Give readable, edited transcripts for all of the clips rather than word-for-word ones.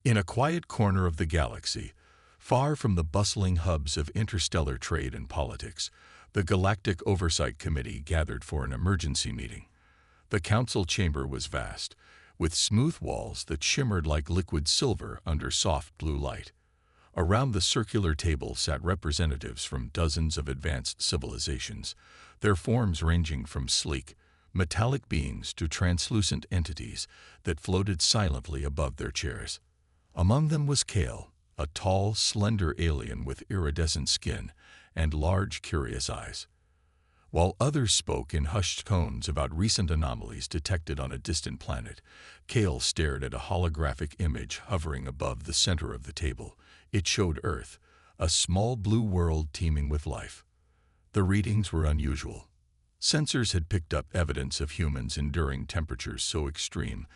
In a quiet corner of the galaxy, far from the bustling hubs of interstellar trade and politics, the Galactic Oversight Committee gathered for an emergency meeting. The council chamber was vast, with smooth walls that shimmered like liquid silver under soft blue light. Around the circular table sat representatives from dozens of advanced civilizations, their forms ranging from sleek, metallic beings to translucent entities that floated silently above their chairs. Among them was Kale, a tall, slender alien with iridescent skin and large, curious eyes. While others spoke in hushed tones about recent anomalies detected on a distant planet, Kale stared at a holographic image hovering above the center of the table. It showed Earth, a small blue world teeming with life. The readings were unusual. Sensors had picked up evidence of humans enduring temperatures so extreme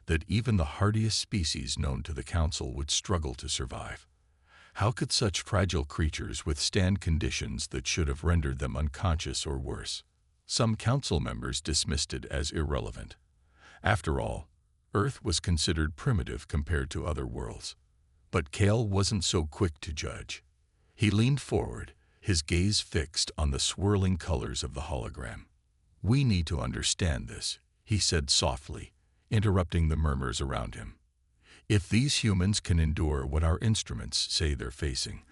that even the hardiest species known to the Council would struggle to survive. How could such fragile creatures withstand conditions that should have rendered them unconscious or worse? Some Council members dismissed it as irrelevant. After all, Earth was considered primitive compared to other worlds. But Kale wasn't so quick to judge. He leaned forward, his gaze fixed on the swirling colors of the hologram. "We need to understand this," he said softly, interrupting the murmurs around him. "If these humans can endure what our instruments say they're facing,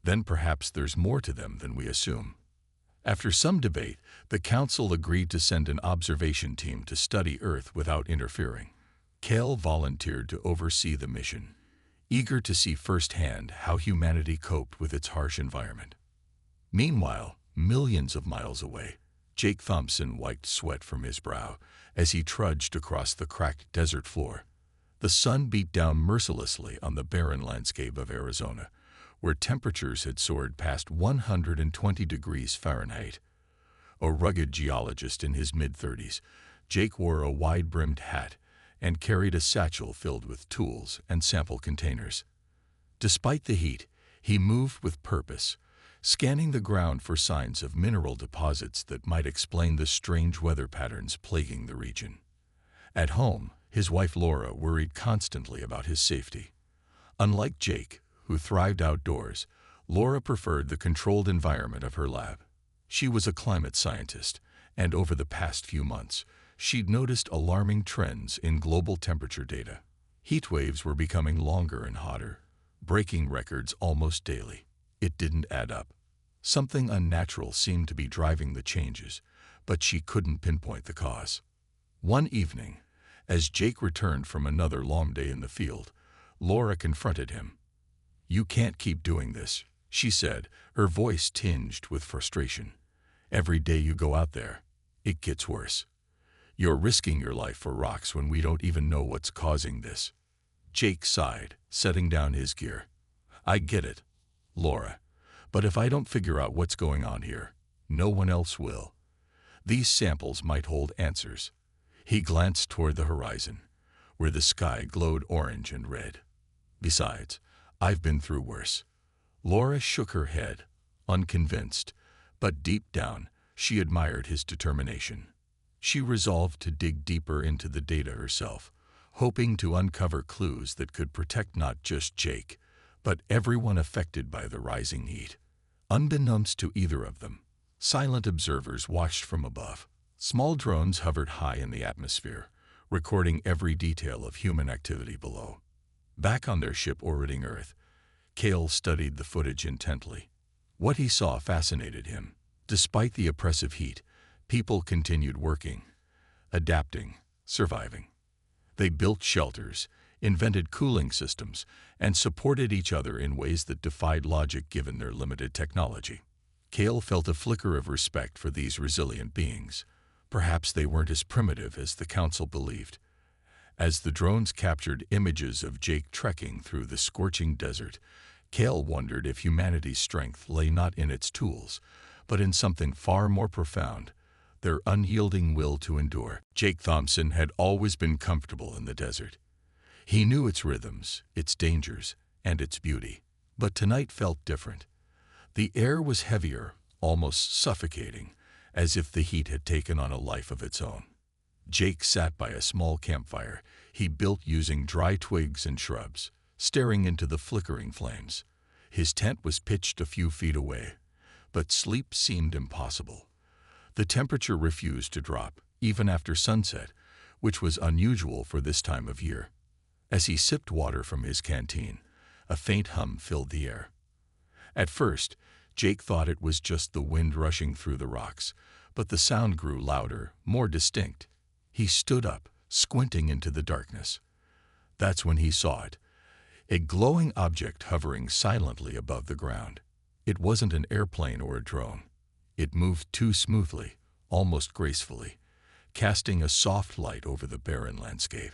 then perhaps there's more to them than we assume." After some debate, the Council agreed to send an observation team to study Earth without interfering. Kale volunteered to oversee the mission, eager to see firsthand how humanity coped with its harsh environment. Meanwhile, millions of miles away, Jake Thompson wiped sweat from his brow as he trudged across the cracked desert floor. The sun beat down mercilessly on the barren landscape of Arizona, where temperatures had soared past 120 degrees Fahrenheit. A rugged geologist in his mid-30s, Jake wore a wide-brimmed hat and carried a satchel filled with tools and sample containers. Despite the heat, he moved with purpose, scanning the ground for signs of mineral deposits that might explain the strange weather patterns plaguing the region. At home, his wife Laura worried constantly about his safety. Unlike Jake, who thrived outdoors, Laura preferred the controlled environment of her lab. She was a climate scientist, and over the past few months, she'd noticed alarming trends in global temperature data. Heat waves were becoming longer and hotter, breaking records almost daily. It didn't add up. Something unnatural seemed to be driving the changes, but she couldn't pinpoint the cause. One evening, as Jake returned from another long day in the field, Laura confronted him. "You can't keep doing this," she said, her voice tinged with frustration. "Every day you go out there, it gets worse. You're risking your life for rocks when we don't even know what's causing this." Jake sighed, setting down his gear. "I get it, Laura, but if I don't figure out what's going on here, no one else will. These samples might hold answers." He glanced toward the horizon, where the sky glowed orange and red. "Besides, I've been through worse." Laura shook her head, unconvinced, but deep down, she admired his determination. She resolved to dig deeper into the data herself, hoping to uncover clues that could protect not just Jake, but everyone affected by the rising heat. Unbeknownst to either of them, silent observers watched from above. Small drones hovered high in the atmosphere, recording every detail of human activity below. Back on their ship orbiting Earth, Kale studied the footage intently. What he saw fascinated him. Despite the oppressive heat, people continued working, adapting, surviving. They built shelters, invented cooling systems, and supported each other in ways that defied logic given their limited technology. Kale felt a flicker of respect for these resilient beings. Perhaps they weren't as primitive as the Council believed. As the drones captured images of Jake trekking through the scorching desert, Kale wondered if humanity's strength lay not in its tools, but in something far more profound, their unyielding will to endure. Jake Thompson had always been comfortable in the desert. He knew its rhythms, its dangers, and its beauty. But tonight felt different. The air was heavier, almost suffocating, as if the heat had taken on a life of its own. Jake sat by a small campfire he built using dry twigs and shrubs, staring into the flickering flames. His tent was pitched a few feet away, but sleep seemed impossible. The temperature refused to drop, even after sunset, which was unusual for this time of year. As he sipped water from his canteen, a faint hum filled the air. At first, Jake thought it was just the wind rushing through the rocks, but the sound grew louder, more distinct. He stood up, squinting into the darkness. That's when he saw it. A glowing object hovering silently above the ground. It wasn't an airplane or a drone. It moved too smoothly, almost gracefully, casting a soft light over the barren landscape.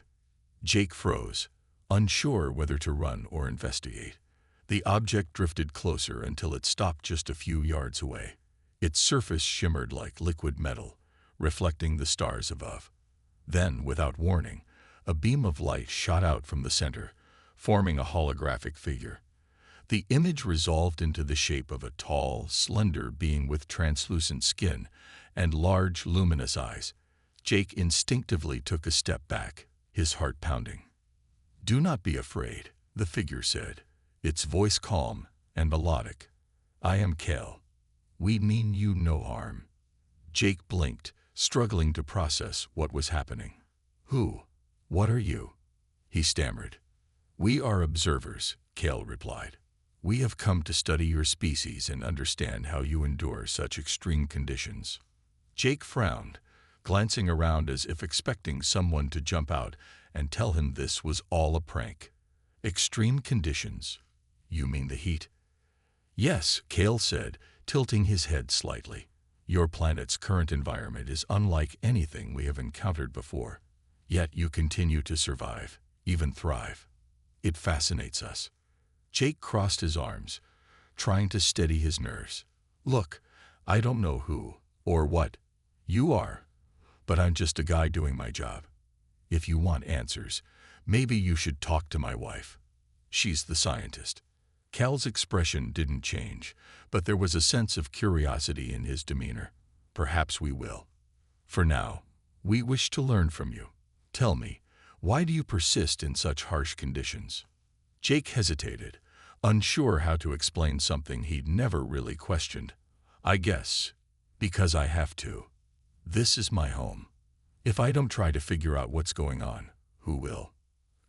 Jake froze, unsure whether to run or investigate. The object drifted closer until it stopped just a few yards away. Its surface shimmered like liquid metal, reflecting the stars above. Then, without warning, a beam of light shot out from the center, forming a holographic figure. The image resolved into the shape of a tall, slender being with translucent skin and large, luminous eyes. Jake instinctively took a step back, his heart pounding. "Do not be afraid," the figure said, its voice calm and melodic. "I am Kel. We mean you no harm." Jake blinked, struggling to process what was happening. "Who? What are you?" he stammered. "We are observers," Kel replied. "We have come to study your species and understand how you endure such extreme conditions." Jake frowned, glancing around as if expecting someone to jump out and tell him this was all a prank. "Extreme conditions? You mean the heat?" "Yes," Kel said, tilting his head slightly. "Your planet's current environment is unlike anything we have encountered before. Yet you continue to survive, even thrive. It fascinates us." Jake crossed his arms, trying to steady his nerves. "Look, I don't know who or what you are, but I'm just a guy doing my job. If you want answers, maybe you should talk to my wife. She's the scientist." Cal's expression didn't change, but there was a sense of curiosity in his demeanor. "Perhaps we will. For now, we wish to learn from you. Tell me, why do you persist in such harsh conditions?" Jake hesitated, unsure how to explain something he'd never really questioned. "I guess, because I have to. This is my home. If I don't try to figure out what's going on, who will?"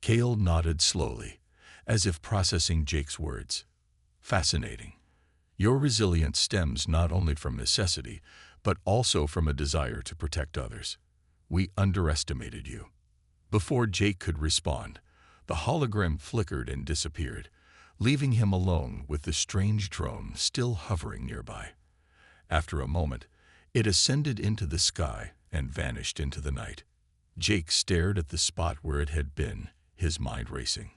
Kel nodded slowly, as if processing Jake's words. "Fascinating. Your resilience stems not only from necessity, but also from a desire to protect others. We underestimated you." Before Jake could respond, the hologram flickered and disappeared, leaving him alone with the strange drone still hovering nearby. After a moment, it ascended into the sky and vanished into the night. Jake stared at the spot where it had been, his mind racing.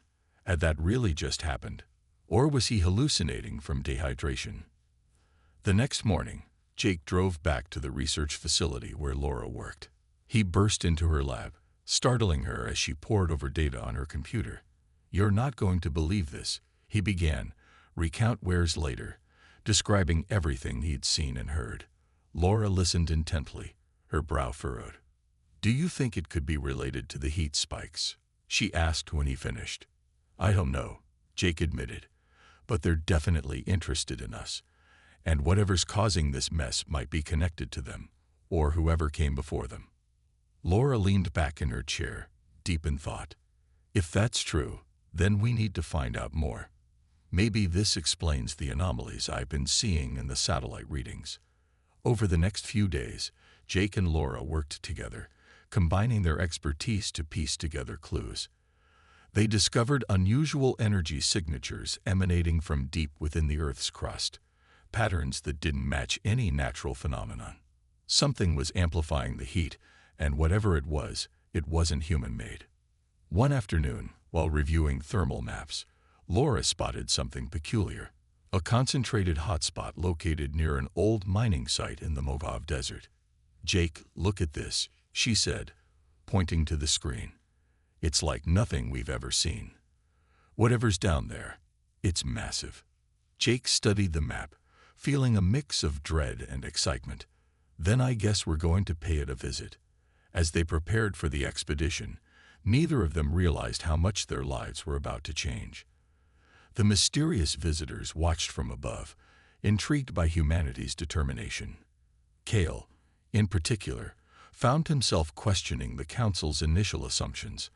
Had that really just happened? Or was he hallucinating from dehydration? The next morning, Jake drove back to the research facility where Laura worked. He burst into her lab, startling her as she pored over data on her computer. "You're not going to believe this," he began, recount Wares later, describing everything he'd seen and heard. Laura listened intently, her brow furrowed. "Do you think it could be related to the heat spikes?" she asked when he finished. "I don't know," Jake admitted, "but they're definitely interested in us, and whatever's causing this mess might be connected to them, or whoever came before them." Laura leaned back in her chair, deep in thought. "If that's true, then we need to find out more. Maybe this explains the anomalies I've been seeing in the satellite readings." Over the next few days, Jake and Laura worked together, combining their expertise to piece together clues. They discovered unusual energy signatures emanating from deep within the Earth's crust, patterns that didn't match any natural phenomenon. Something was amplifying the heat, and whatever it wasn't human-made. One afternoon, while reviewing thermal maps, Laura spotted something peculiar. A concentrated hotspot located near an old mining site in the Mojave Desert. "Jake, look at this," she said, pointing to the screen. "It's like nothing we've ever seen. Whatever's down there, it's massive." Jake studied the map, feeling a mix of dread and excitement. "Then I guess we're going to pay it a visit." As they prepared for the expedition, neither of them realized how much their lives were about to change. The mysterious visitors watched from above, intrigued by humanity's determination. Kale, in particular, found himself questioning the Council's initial assumptions.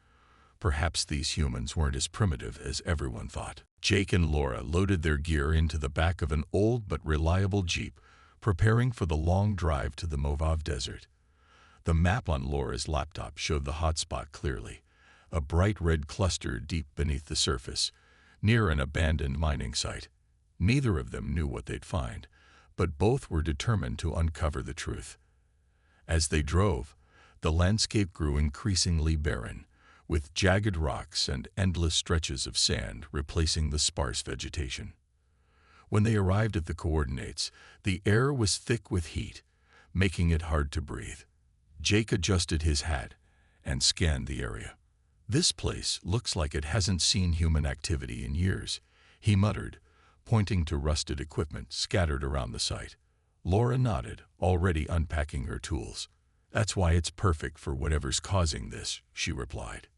Perhaps these humans weren't as primitive as everyone thought. Jake and Laura loaded their gear into the back of an old but reliable Jeep, preparing for the long drive to the Mojave Desert. The map on Laura's laptop showed the hotspot clearly, a bright red cluster deep beneath the surface, near an abandoned mining site. Neither of them knew what they'd find, but both were determined to uncover the truth. As they drove, the landscape grew increasingly barren, with jagged rocks and endless stretches of sand replacing the sparse vegetation. When they arrived at the coordinates, the air was thick with heat, making it hard to breathe. Jake adjusted his hat and scanned the area. "This place looks like it hasn't seen human activity in years," he muttered, pointing to rusted equipment scattered around the site. Laura nodded, already unpacking her tools. "That's why it's perfect for whatever's causing this," she replied.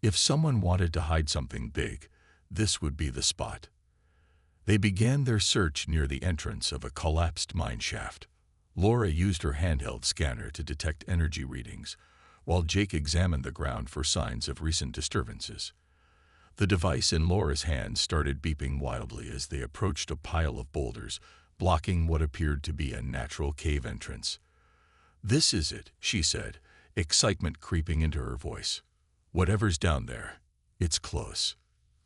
"If someone wanted to hide something big, this would be the spot." They began their search near the entrance of a collapsed mine shaft. Laura used her handheld scanner to detect energy readings, while Jake examined the ground for signs of recent disturbances. The device in Laura's hand started beeping wildly as they approached a pile of boulders, blocking what appeared to be a natural cave entrance. "This is it," she said, excitement creeping into her voice. "Whatever's down there, it's close."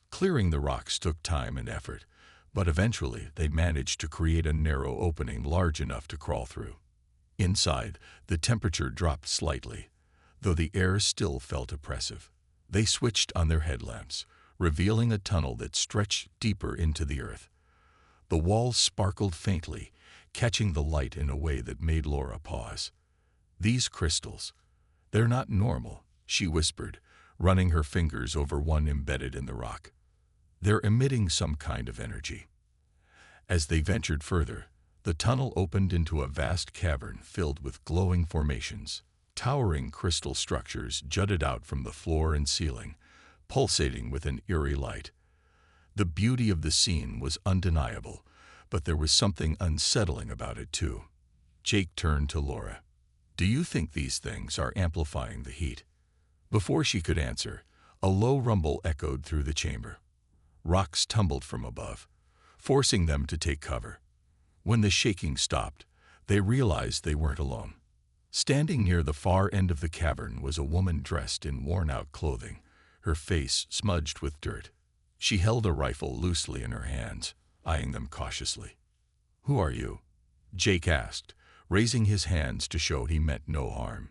Clearing the rocks took time and effort, but eventually they managed to create a narrow opening large enough to crawl through. Inside, the temperature dropped slightly, though the air still felt oppressive. They switched on their headlamps, revealing a tunnel that stretched deeper into the earth. The walls sparkled faintly, catching the light in a way that made Laura pause. "These crystals, they're not normal," she whispered, running her fingers over one embedded in the rock. "They're emitting some kind of energy." As they ventured further, the tunnel opened into a vast cavern filled with glowing formations. Towering crystal structures jutted out from the floor and ceiling, pulsating with an eerie light. The beauty of the scene was undeniable, but there was something unsettling about it too. Jake turned to Laura. "Do you think these things are amplifying the heat?" Before she could answer, a low rumble echoed through the chamber. Rocks tumbled from above, forcing them to take cover. When the shaking stopped, they realized they weren't alone. Standing near the far end of the cavern was a woman dressed in worn-out clothing, her face smudged with dirt. She held a rifle loosely in her hands, eyeing them cautiously. "Who are you?" Jake asked, raising his hands to show he meant no harm.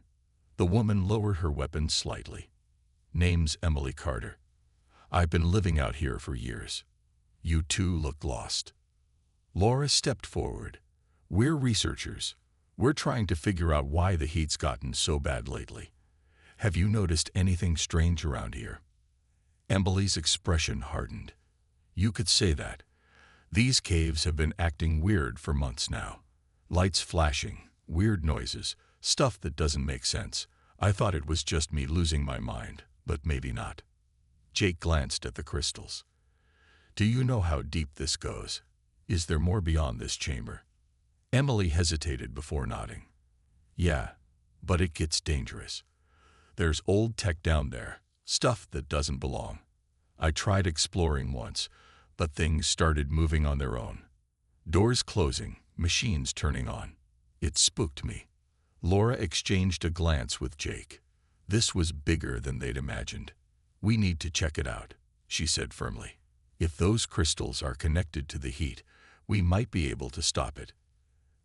The woman lowered her weapon slightly. "Name's Emily Carter. I've been living out here for years. You two look lost." Laura stepped forward. "We're researchers. We're trying to figure out why the heat's gotten so bad lately. Have you noticed anything strange around here?" Emily's expression hardened. "You could say that. These caves have been acting weird for months now. Lights flashing, weird noises, stuff that doesn't make sense. I thought it was just me losing my mind, but maybe not." Jake glanced at the crystals. "Do you know how deep this goes? Is there more beyond this chamber?" Emily hesitated before nodding. "Yeah, but it gets dangerous. There's old tech down there, stuff that doesn't belong. I tried exploring once, but things started moving on their own. Doors closing, machines turning on. It spooked me." Laura exchanged a glance with Jake. This was bigger than they'd imagined. "We need to check it out," she said firmly. "If those crystals are connected to the heat, we might be able to stop it."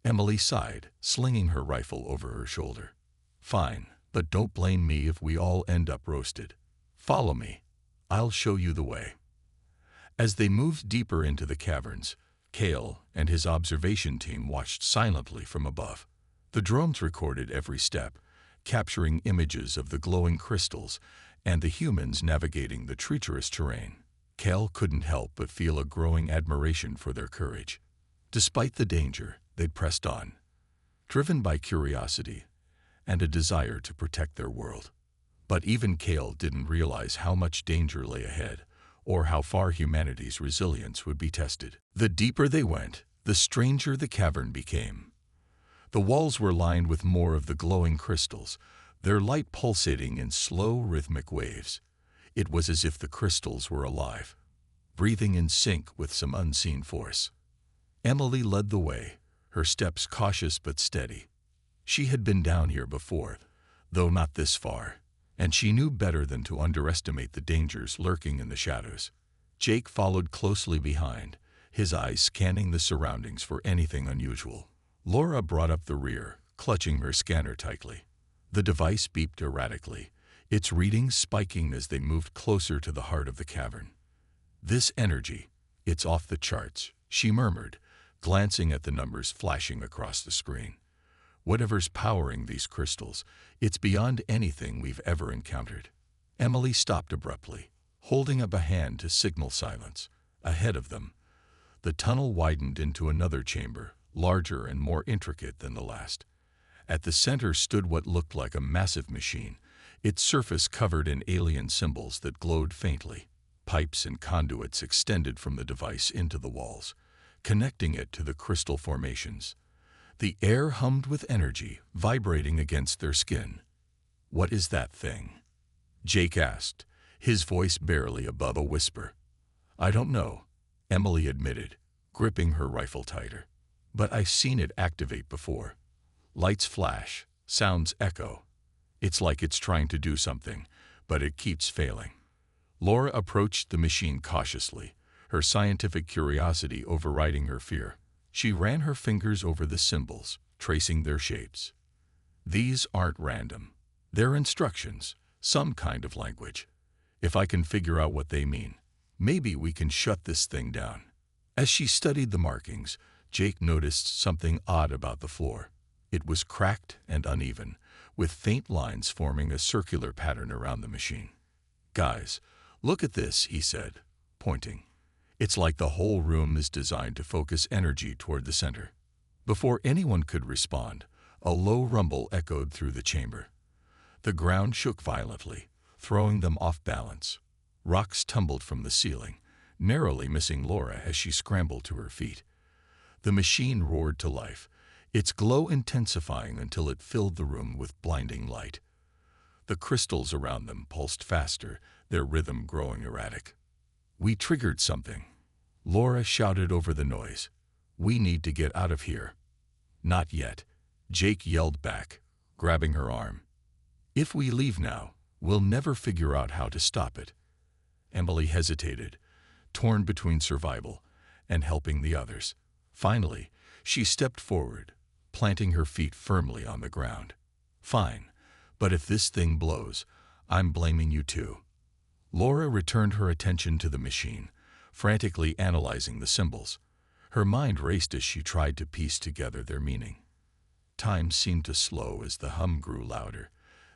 Emily sighed, slinging her rifle over her shoulder. "Fine, but don't blame me if we all end up roasted. Follow me. I'll show you the way." As they moved deeper into the caverns, Kale and his observation team watched silently from above. The drones recorded every step, capturing images of the glowing crystals and the humans navigating the treacherous terrain. Kale couldn't help but feel a growing admiration for their courage. Despite the danger, they'd pressed on, driven by curiosity and a desire to protect their world. But even Kale didn't realize how much danger lay ahead, or how far humanity's resilience would be tested. The deeper they went, the stranger the cavern became. The walls were lined with more of the glowing crystals, their light pulsating in slow, rhythmic waves. It was as if the crystals were alive, breathing in sync with some unseen force. Emily led the way, her steps cautious but steady. She had been down here before, though not this far, and she knew better than to underestimate the dangers lurking in the shadows. Jake followed closely behind, his eyes scanning the surroundings for anything unusual. Laura brought up the rear, clutching her scanner tightly. The device beeped erratically, its readings spiking as they moved closer to the heart of the cavern. "This energy, it's off the charts," she murmured, glancing at the numbers flashing across the screen. "Whatever's powering these crystals, it's beyond anything we've ever encountered." Emily stopped abruptly, holding up a hand to signal silence. Ahead of them, the tunnel widened into another chamber, larger and more intricate than the last. At the center stood what looked like a massive machine, its surface covered in alien symbols that glowed faintly. Pipes and conduits extended from the device into the walls, connecting it to the crystal formations. The air hummed with energy, vibrating against their skin. "What is that thing?" Jake asked, his voice barely above a whisper. "I don't know," Emily admitted, gripping her rifle tighter. "But I've seen it activate before. Lights flash, sounds echo. It's like it's trying to do something, but it keeps failing." Laura approached the machine cautiously, her scientific curiosity overriding her fear. She ran her fingers over the symbols, tracing their shapes. "These aren't random. They're instructions, some kind of language. If I can figure out what they mean, maybe we can shut this thing down." As she studied the markings, Jake noticed something odd about the floor. It was cracked and uneven, with faint lines forming a circular pattern around the machine. "Guys, look at this," he said, pointing. "It's like the whole room is designed to focus energy toward the center." Before anyone could respond, a low rumble echoed through the chamber. The ground shook violently, throwing them off balance. Rocks tumbled from the ceiling, narrowly missing Laura as she scrambled to her feet. The machine roared to life, its glow intensifying until it filled the room with blinding light. The crystals around them pulsed faster, their rhythm growing erratic. "We triggered something," Laura shouted over the noise. "We need to get out of here." "Not yet," Jake yelled back, grabbing her arm. "If we leave now, we'll never figure out how to stop it." Emily hesitated, torn between survival and helping the others. Finally, she stepped forward, planting her feet firmly on the ground. "Fine, but if this thing blows, I'm blaming you too." Laura returned her attention to the machine, frantically analyzing the symbols. Her mind raced as she tried to piece together their meaning. Time seemed to slow as the hum grew louder,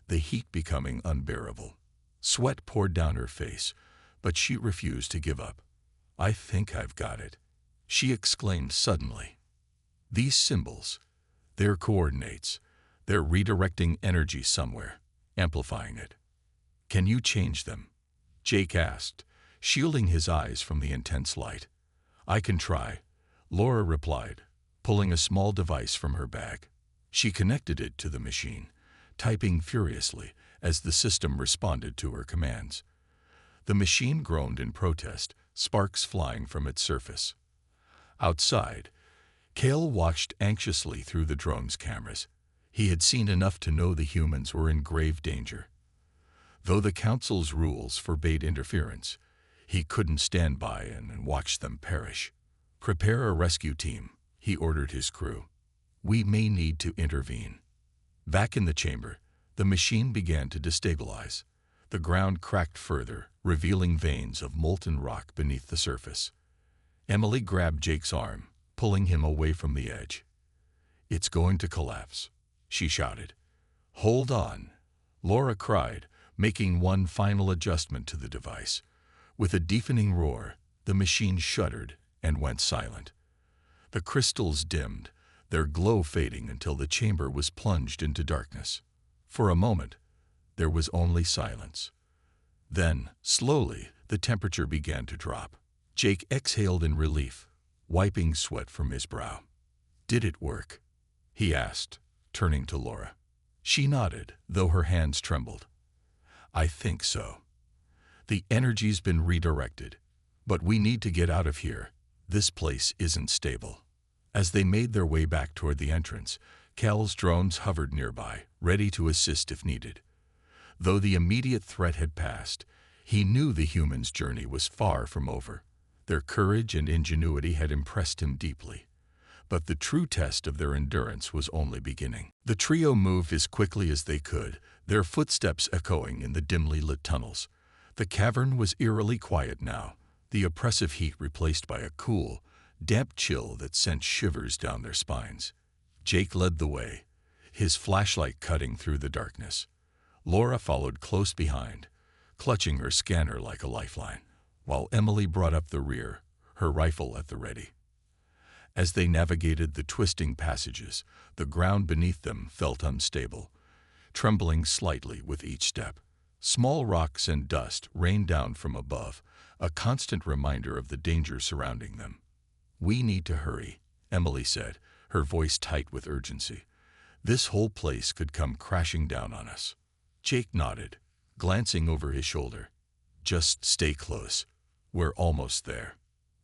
the heat becoming unbearable. Sweat poured down her face, but she refused to give up. "I think I've got it," she exclaimed suddenly. "These symbols, they're coordinates. They're redirecting energy somewhere, amplifying it." "Can you change them?" Jake asked, shielding his eyes from the intense light. "I can try," Laura replied, pulling a small device from her bag. She connected it to the machine, typing furiously as the system responded to her commands. The machine groaned in protest, sparks flying from its surface. Outside, Cale watched anxiously through the drone's cameras. He had seen enough to know the humans were in grave danger. Though the Council's rules forbade interference, he couldn't stand by and watch them perish. "Prepare a rescue team," he ordered his crew. "We may need to intervene." Back in the chamber, the machine began to destabilize. The ground cracked further, revealing veins of molten rock beneath the surface. Emily grabbed Jake's arm, pulling him away from the edge. "It's going to collapse," she shouted. "Hold on," Laura cried, making one final adjustment to the device. With a deafening roar, the machine shuddered and went silent. The crystals dimmed, their glow fading until the chamber was plunged into darkness. For a moment, there was only silence. Then, slowly, the temperature began to drop. Jake exhaled in relief, wiping sweat from his brow. "Did it work?" he asked, turning to Laura. She nodded, though her hands trembled. "I think so. The energy's been redirected, but we need to get out of here. This place isn't stable." As they made their way back toward the entrance, Cal's drones hovered nearby, ready to assist if needed. Though the immediate threat had passed, he knew the humans' journey was far from over. Their courage and ingenuity had impressed him deeply. But the true test of their endurance was only beginning. The trio moved as quickly as they could, their footsteps echoing in the dimly lit tunnels. The cavern was eerily quiet now, the oppressive heat replaced by a cool, damp chill that sent shivers down their spines. Jake led the way, his flashlight cutting through the darkness. Laura followed close behind, clutching her scanner like a lifeline, while Emily brought up the rear, her rifle at the ready. As they navigated the twisting passages, the ground beneath them felt unstable, trembling slightly with each step. Small rocks and dust rained down from above, a constant reminder of the danger surrounding them. "We need to hurry," Emily said, her voice tight with urgency. "This whole place could come crashing down on us." Jake nodded, glancing over his shoulder. "Just stay close. We're almost there."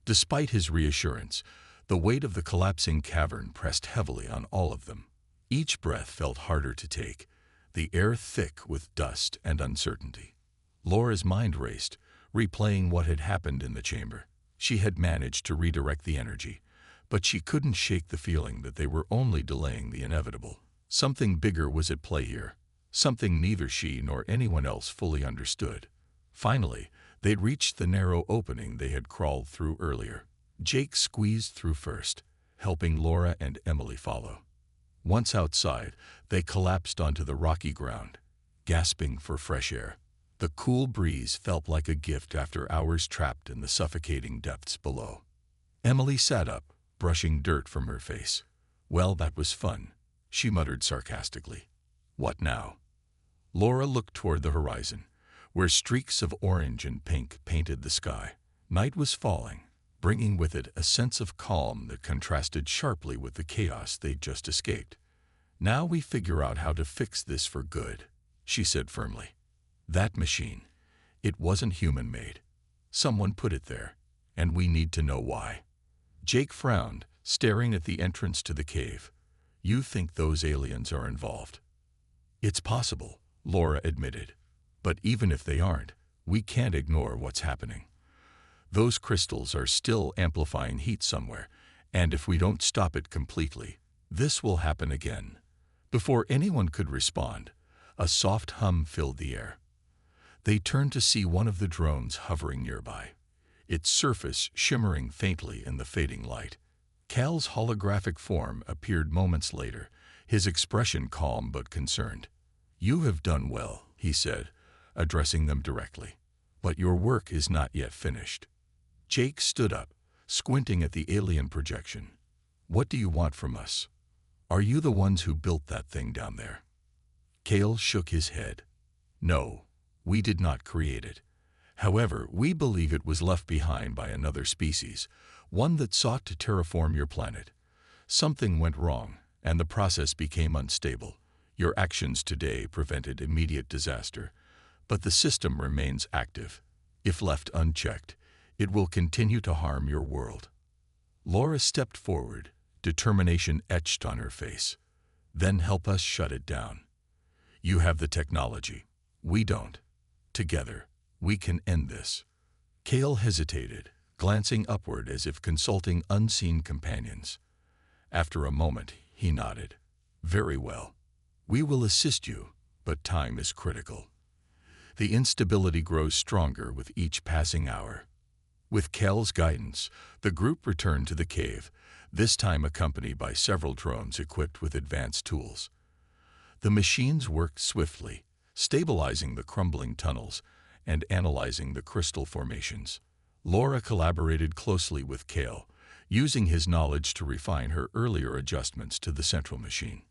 Despite his reassurance, the weight of the collapsing cavern pressed heavily on all of them. Each breath felt harder to take, the air thick with dust and uncertainty. Laura's mind raced, replaying what had happened in the chamber. She had managed to redirect the energy, but she couldn't shake the feeling that they were only delaying the inevitable. Something bigger was at play here, something neither she nor anyone else fully understood. Finally, they'd reached the narrow opening they had crawled through earlier. Jake squeezed through first, helping Laura and Emily follow. Once outside, they collapsed onto the rocky ground, gasping for fresh air. The cool breeze felt like a gift after hours trapped in the suffocating depths below. Emily sat up, brushing dirt from her face. "Well, that was fun," she muttered sarcastically. "What now?" Laura looked toward the horizon, where streaks of orange and pink painted the sky. Night was falling, bringing with it a sense of calm that contrasted sharply with the chaos they'd just escaped. "Now we figure out how to fix this for good," she said firmly. "That machine, it wasn't human-made. Someone put it there, and we need to know why." Jake frowned, staring at the entrance to the cave. "You think those aliens are involved?" "It's possible," Laura admitted. "But even if they aren't, we can't ignore what's happening. Those crystals are still amplifying heat somewhere, and if we don't stop it completely, this will happen again." Before anyone could respond, a soft hum filled the air. They turned to see one of the drones hovering nearby, its surface shimmering faintly in the fading light. Cal's holographic form appeared moments later, his expression calm but concerned. "You have done well," he said, addressing them directly. "But your work is not yet finished." Jake stood up, squinting at the alien projection. "What do you want from us? Are you the ones who built that thing down there?" Cal shook his head. "No, we did not create it. However, we believe it was left behind by another species, one that sought to terraform your planet. Something went wrong, and the process became unstable. Your actions today prevented immediate disaster, but the system remains active. If left unchecked, it will continue to harm your world." Laura stepped forward, determination etched on her face. "Then help us shut it down. You have the technology. We don't. Together, we can end this." Cal hesitated, glancing upward as if consulting unseen companions. After a moment, he nodded. "Very well. We will assist you, but time is critical. The instability grows stronger with each passing hour." With Cal's guidance, the group returned to the cave, this time accompanied by several drones equipped with advanced tools. The machines worked swiftly, stabilizing the crumbling tunnels and analyzing the crystal formations. Laura collaborated closely with Cal, using his knowledge to refine her earlier adjustments to the central machine.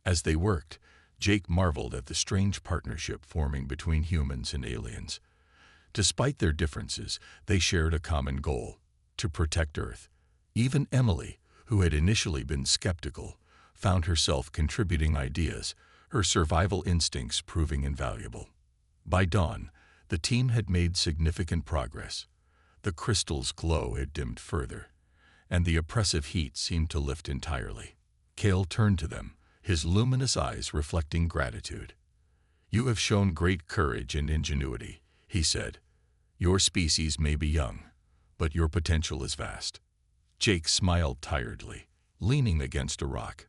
As they worked, Jake marveled at the strange partnership forming between humans and aliens. Despite their differences, they shared a common goal: to protect Earth. Even Emily, who had initially been skeptical, found herself contributing ideas, her survival instincts proving invaluable. By dawn, the team had made significant progress. The crystal's glow had dimmed further, and the oppressive heat seemed to lift entirely. Kale turned to them, his luminous eyes reflecting gratitude. "You have shown great courage and ingenuity," he said. "Your species may be young, but your potential is vast." Jake smiled tiredly, leaning against a rock.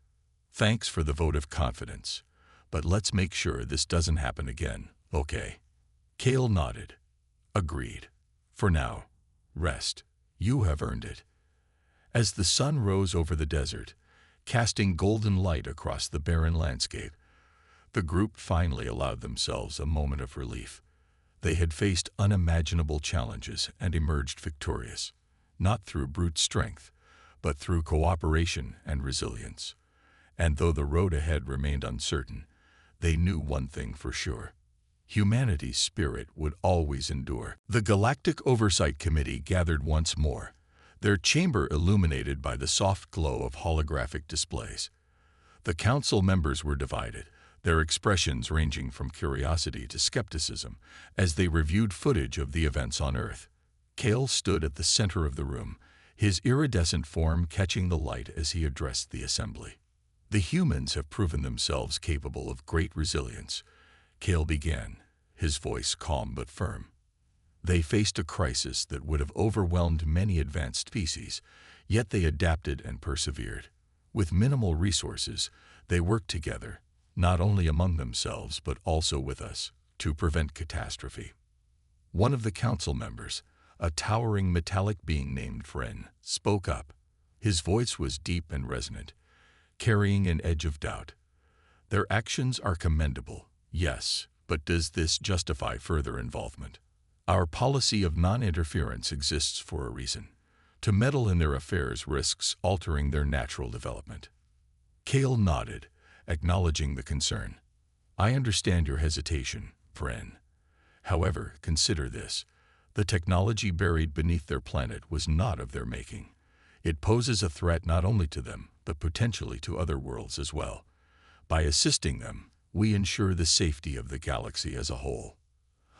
"Thanks for the vote of confidence, but let's make sure this doesn't happen again, okay?" Kale nodded. "Agreed. For now, rest. You have earned it." As the sun rose over the desert, casting golden light across the barren landscape, the group finally allowed themselves a moment of relief. They had faced unimaginable challenges and emerged victorious, not through brute strength, but through cooperation and resilience. And though the road ahead remained uncertain, they knew one thing for sure: humanity's spirit would always endure. The Galactic Oversight Committee gathered once more, their chamber illuminated by the soft glow of holographic displays. The council members were divided, their expressions ranging from curiosity to skepticism as they reviewed footage of the events on Earth. Kale stood at the center of the room, his iridescent form catching the light as he addressed the assembly. "The humans have proven themselves capable of great resilience," Kale began, his voice calm but firm. "They faced a crisis that would have overwhelmed many advanced species, yet they adapted and persevered. With minimal resources, they worked together, not only among themselves but also with us, to prevent catastrophe." One of the council members, a towering metallic being named Fren, spoke up. His voice was deep and resonant, carrying an edge of doubt. "Their actions are commendable, yes, but does this justify further involvement? Our policy of non-interference exists for a reason. To meddle in their affairs risks altering their natural development." Kale nodded, acknowledging the concern. "I understand your hesitation, Fren. However, consider this: the technology buried beneath their planet was not of their making. It poses a threat not only to them, but potentially to other worlds as well. By assisting them, we ensure the safety of the galaxy as a whole."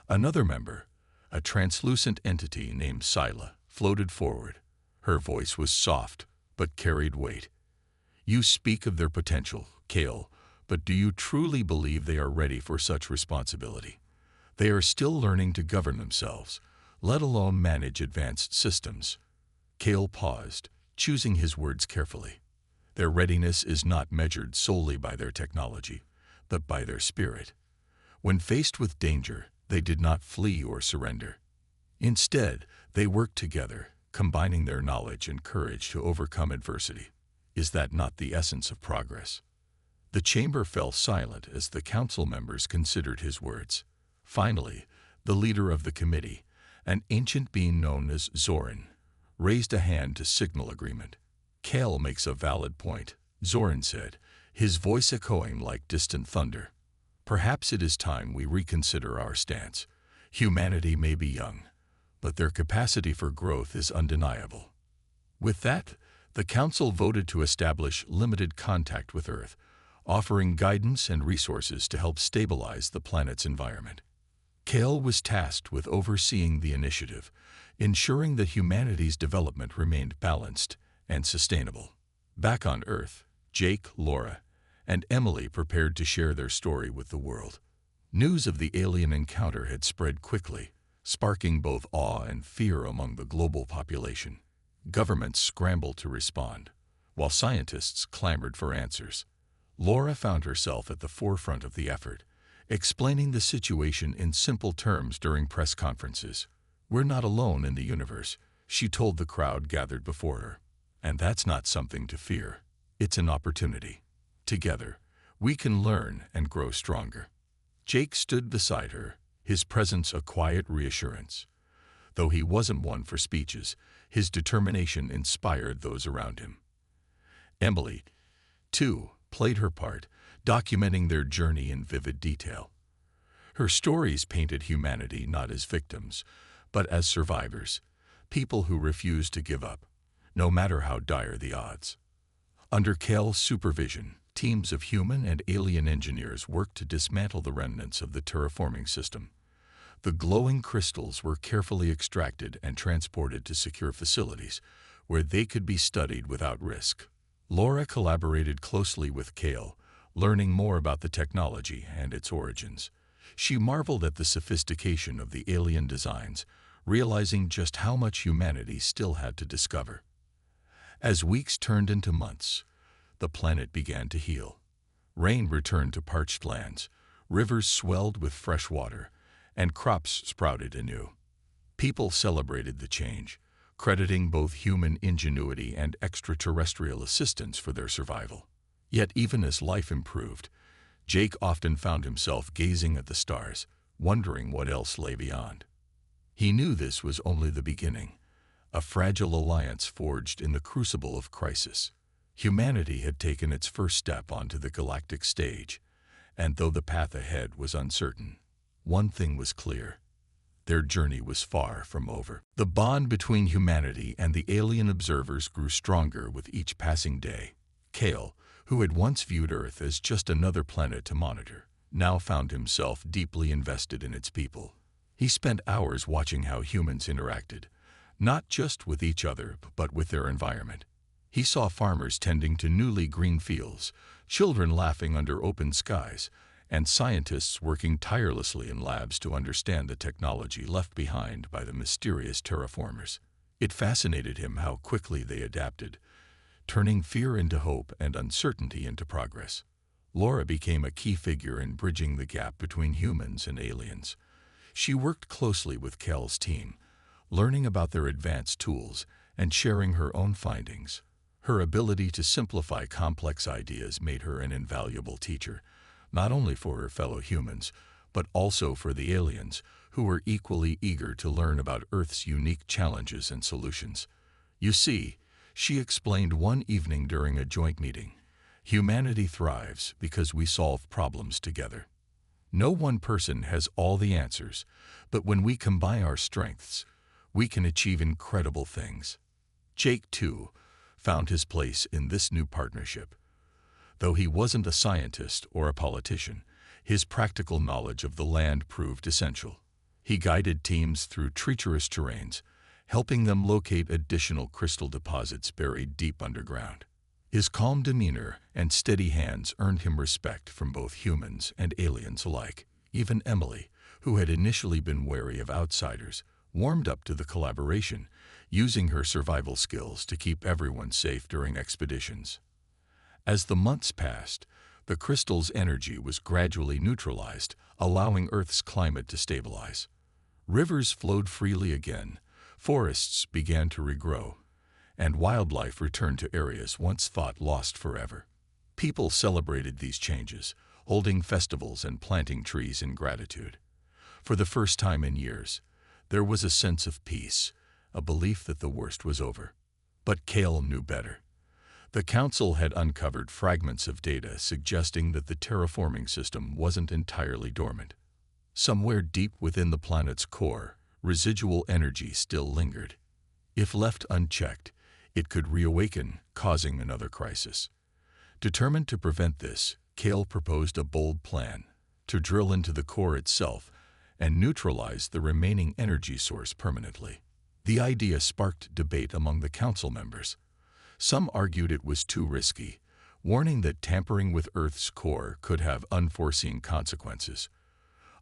Another member, a translucent entity named Scylla, floated forward. Her voice was soft, but carried weight. "You speak of their potential, Kale, but do you truly believe they are ready for such responsibility? They are still learning to govern themselves, let alone manage advanced systems." Kale paused, choosing his words carefully. "Their readiness is not measured solely by their technology, but by their spirit. When faced with danger, they did not flee or surrender. Instead, they worked together, combining their knowledge and courage to overcome adversity. Is that not the essence of progress?" The chamber fell silent as the council members considered his words. Finally, the leader of the committee, an ancient being known as Zoran, raised a hand to signal agreement. "Kale makes a valid point," Zoran said, his voice echoing like distant thunder. "Perhaps it is time we reconsider our stance. Humanity may be young, but their capacity for growth is undeniable." With that, the council voted to establish limited contact with Earth, offering guidance and resources to help stabilize the planet's environment. Kale was tasked with overseeing the initiative, ensuring that humanity's development remained balanced and sustainable. Back on Earth, Jake, Laura, and Emily prepared to share their story with the world. News of the alien encounter had spread quickly, sparking both awe and fear among the global population. Governments scrambled to respond, while scientists clamored for answers. Laura found herself at the forefront of the effort, explaining the situation in simple terms during press conferences. "We're not alone in the universe," she told the crowd gathered before her. "And that's not something to fear. It's an opportunity. Together, we can learn and grow stronger." Jake stood beside her, his presence a quiet reassurance. Though he wasn't one for speeches, his determination inspired those around him. Emily, too, played her part, documenting their journey in vivid detail. Her stories painted humanity not as victims, but as survivors, people who refused to give up, no matter how dire the odds. Under Kale's supervision, teams of human and alien engineers worked to dismantle the remnants of the terraforming system. The glowing crystals were carefully extracted and transported to secure facilities, where they could be studied without risk. Laura collaborated closely with Kale, learning more about the technology and its origins. She marveled at the sophistication of the alien designs, realizing just how much humanity still had to discover. As weeks turned into months, the planet began to heal. Rain returned to parched lands, rivers swelled with fresh water, and crops sprouted anew. People celebrated the change, crediting both human ingenuity and extraterrestrial assistance for their survival. Yet even as life improved, Jake often found himself gazing at the stars, wondering what else lay beyond. He knew this was only the beginning, a fragile alliance forged in the crucible of crisis. Humanity had taken its first step onto the galactic stage, and though the path ahead was uncertain, one thing was clear. Their journey was far from over. The bond between humanity and the alien observers grew stronger with each passing day. Kale, who had once viewed Earth as just another planet to monitor, now found himself deeply invested in its people. He spent hours watching how humans interacted, not just with each other, but with their environment. He saw farmers tending to newly green fields, children laughing under open skies, and scientists working tirelessly in labs to understand the technology left behind by the mysterious terraformers. It fascinated him how quickly they adapted, turning fear into hope and uncertainty into progress. Laura became a key figure in bridging the gap between humans and aliens. She worked closely with Kale's team, learning about their advanced tools and sharing her own findings. Her ability to simplify complex ideas made her an invaluable teacher, not only for her fellow humans, but also for the aliens, who were equally eager to learn about Earth's unique challenges and solutions. You see, she explained one evening during a joint meeting, humanity thrives because we solve problems together. No one person has all the answers, but when we combine our strengths, we can achieve incredible things. Jake, too, found his place in this new partnership. Though he wasn't a scientist or a politician, his practical knowledge of the land proved essential. He guided teams through treacherous terrains, helping them locate additional crystal deposits buried deep underground. His calm demeanor and steady hands earned him respect from both humans and aliens alike. Even Emily, who had initially been wary of outsiders, warmed up to the collaboration, using her survival skills to keep everyone safe during expeditions. As the months passed, the crystal's energy was gradually neutralized, allowing Earth's climate to stabilize. Rivers flowed freely again, forests began to regrow, and wildlife returned to areas once thought lost forever. People celebrated these changes, holding festivals and planting trees in gratitude. For the first time in years, there was a sense of peace, a belief that the worst was over. But Kale knew better. The Council had uncovered fragments of data suggesting that the terraforming system wasn't entirely dormant. Somewhere deep within the planet's core, residual energy still lingered. If left unchecked, it could reawaken, causing another crisis. Determined to prevent this, Kale proposed a bold plan: to drill into the core itself and neutralize the remaining energy source permanently. The idea sparked debate among the Council members. Some argued it was too risky, warning that tampering with Earth's core could have unforeseen consequences.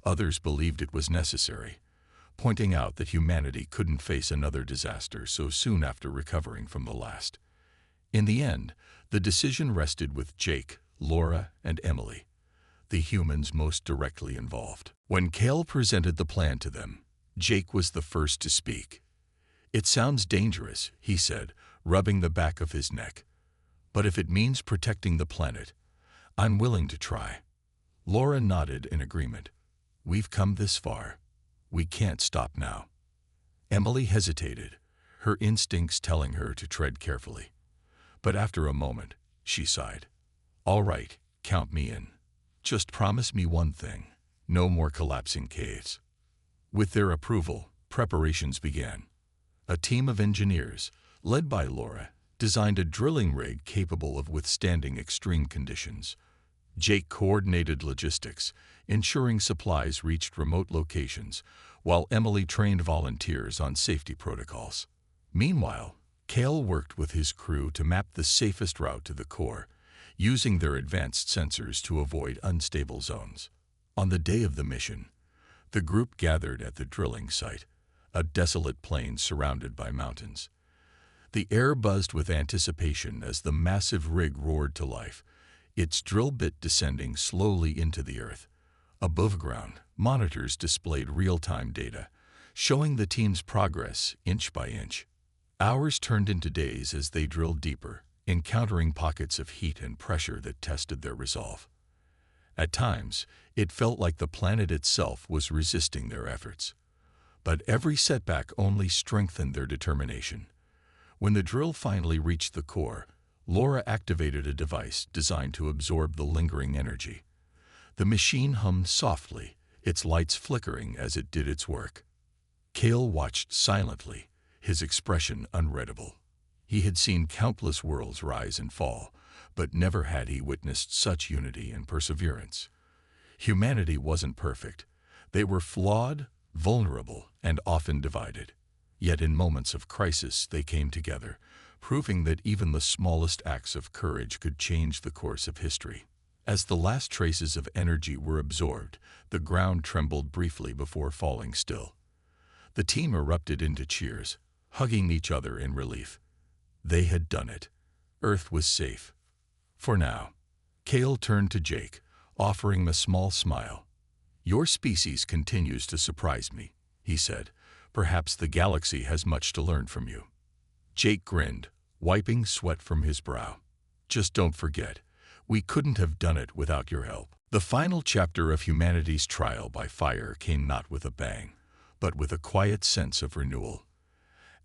Others believed it was necessary, pointing out that humanity couldn't face another disaster so soon after recovering from the last. In the end, the decision rested with Jake, Laura, and Emily, the humans most directly involved. When Kale presented the plan to them, Jake was the first to speak. "It sounds dangerous," he said, rubbing the back of his neck. "But if it means protecting the planet, I'm willing to try." Laura nodded in agreement. "We've come this far. We can't stop now." Emily hesitated, her instincts telling her to tread carefully. But after a moment, she sighed. "All right, count me in. Just promise me one thing. No more collapsing caves. With their approval, preparations began. A team of engineers, led by Laura, designed a drilling rig capable of withstanding extreme conditions. Jake coordinated logistics, ensuring supplies reached remote locations, while Emily trained volunteers on safety protocols. Meanwhile, Cale worked with his crew to map the safest route to the core, using their advanced sensors to avoid unstable zones. On the day of the mission, the group gathered at the drilling site, a desolate plain surrounded by mountains. The air buzzed with anticipation as the massive rig roared to life, its drill bit descending slowly into the earth. Above ground, monitors displayed real-time data, showing the team's progress inch by inch. Hours turned into days as they drilled deeper, encountering pockets of heat and pressure that tested their resolve. At times, it felt like the planet itself was resisting their efforts. But every setback only strengthened their determination. When the drill finally reached the core, Laura activated a device designed to absorb the lingering energy. The machine hummed softly, its lights flickering as it did its work. Cale watched silently, his expression unreadable. He had seen countless worlds rise and fall, but never had he witnessed such unity and perseverance. Humanity wasn't perfect. They were flawed, vulnerable, and often divided. Yet in moments of crisis they came together, proving that even the smallest acts of courage could change the course of history. As the last traces of energy were absorbed, the ground trembled briefly before falling still. The team erupted into cheers, hugging each other in relief. They had done it. Earth was safe. For now. Cale turned to Jake, offering a small smile. "Your species continues to surprise me," he said. "Perhaps the galaxy has much to learn from you." Jake grinned, wiping sweat from his brow. "Just don't forget, we couldn't have done it without your help." The final chapter of humanity's trial by fire came not with a bang, but with a quiet sense of renewal.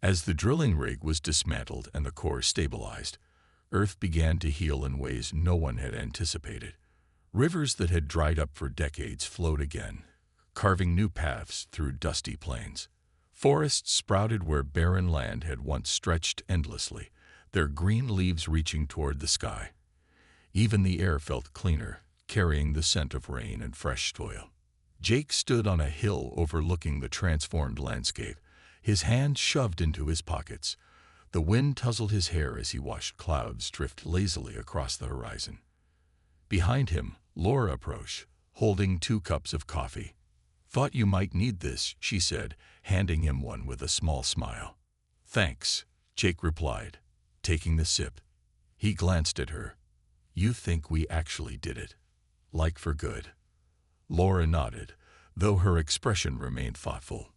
As the drilling rig was dismantled and the core stabilized, Earth began to heal in ways no one had anticipated. Rivers that had dried up for decades flowed again, carving new paths through dusty plains. Forests sprouted where barren land had once stretched endlessly, their green leaves reaching toward the sky. Even the air felt cleaner, carrying the scent of rain and fresh soil. Jake stood on a hill overlooking the transformed landscape, his hands shoved into his pockets. The wind tousled his hair as he watched clouds drift lazily across the horizon. Behind him, Laura approached, holding 2 cups of coffee. "Thought you might need this," she said, handing him one with a small smile. "Thanks," Jake replied, taking the sip. He glanced at her. "You think we actually did it? Like for good?" Laura nodded, though her expression remained thoughtful.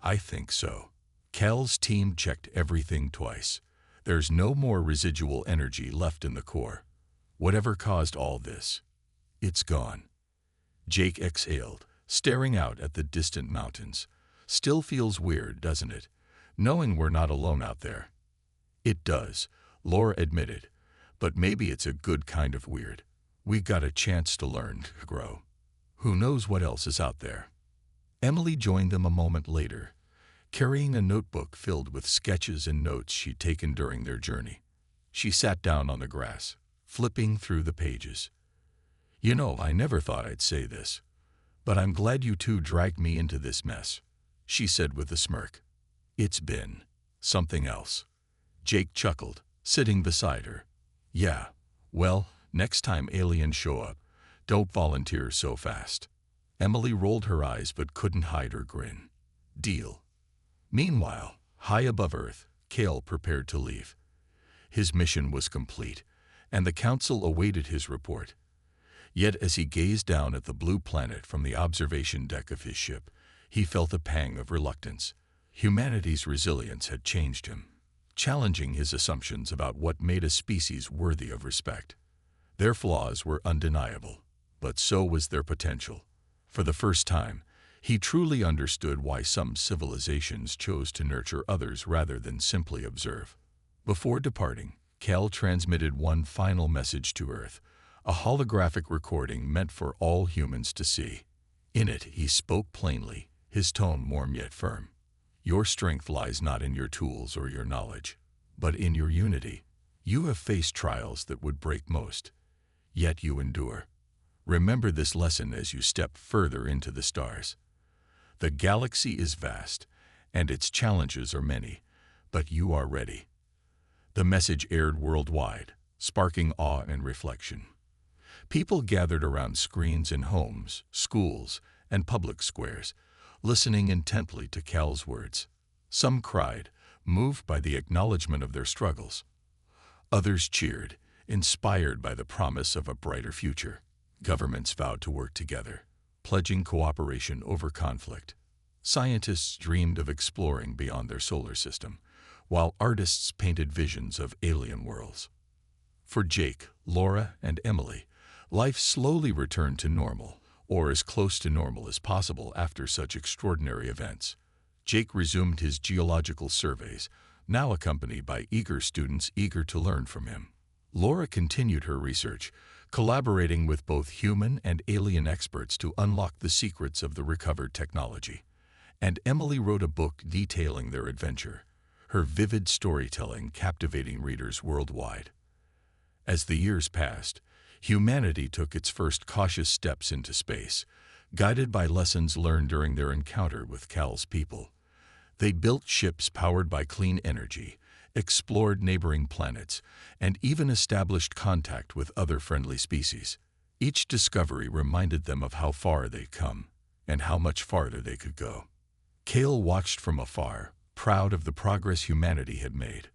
"I think so." Cale's team checked everything twice. There's no more residual energy left in the core. Whatever caused all this, it's gone. Jake exhaled, staring out at the distant mountains. "Still feels weird, doesn't it? Knowing we're not alone out there." "It does," Laura admitted. "But maybe it's a good kind of weird. We got a chance to learn, to grow. Who knows what else is out there?" Emily joined them a moment later, carrying a notebook filled with sketches and notes she'd taken during their journey. She sat down on the grass, flipping through the pages. "You know, I never thought I'd say this, but I'm glad you two dragged me into this mess," she said with a smirk. "It's been something else." Jake chuckled, sitting beside her. "Yeah, well, next time aliens show up, don't volunteer so fast." Emily rolled her eyes but couldn't hide her grin. "Deal." Meanwhile, high above Earth, Cale prepared to leave. His mission was complete, and the Council awaited his report. Yet as he gazed down at the blue planet from the observation deck of his ship, he felt a pang of reluctance. Humanity's resilience had changed him, challenging his assumptions about what made a species worthy of respect. Their flaws were undeniable, but so was their potential. For the first time, he truly understood why some civilizations chose to nurture others rather than simply observe. Before departing, Cale transmitted one final message to Earth, a holographic recording meant for all humans to see. In it, he spoke plainly, his tone warm yet firm. Your strength lies not in your tools or your knowledge, but in your unity. You have faced trials that would break most, yet you endure. Remember this lesson as you step further into the stars. The galaxy is vast, and its challenges are many, but you are ready. The message aired worldwide, sparking awe and reflection. People gathered around screens in homes, schools, and public squares, listening intently to Cal's words. Some cried, moved by the acknowledgement of their struggles. Others cheered, inspired by the promise of a brighter future. Governments vowed to work together, pledging cooperation over conflict. Scientists dreamed of exploring beyond their solar system, while artists painted visions of alien worlds. For Jake, Laura, and Emily, life slowly returned to normal, or as close to normal as possible after such extraordinary events. Jake resumed his geological surveys, now accompanied by eager students eager to learn from him. Laura continued her research, collaborating with both human and alien experts to unlock the secrets of the recovered technology. And Emily wrote a book detailing their adventure, her vivid storytelling captivating readers worldwide. As the years passed, humanity took its first cautious steps into space, guided by lessons learned during their encounter with Cal's people. They built ships powered by clean energy, explored neighboring planets, and even established contact with other friendly species. Each discovery reminded them of how far they'd come and how much farther they could go. Cal watched from afar, proud of the progress humanity had made.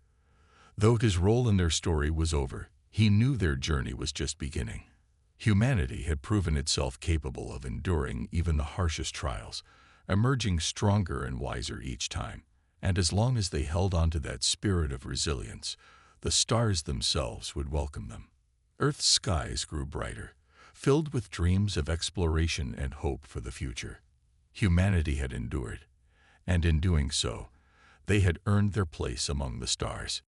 Though his role in their story was over, he knew their journey was just beginning. Humanity had proven itself capable of enduring even the harshest trials, emerging stronger and wiser each time. And as long as they held on to that spirit of resilience, the stars themselves would welcome them. Earth's skies grew brighter, filled with dreams of exploration and hope for the future. Humanity had endured, and in doing so, they had earned their place among the stars.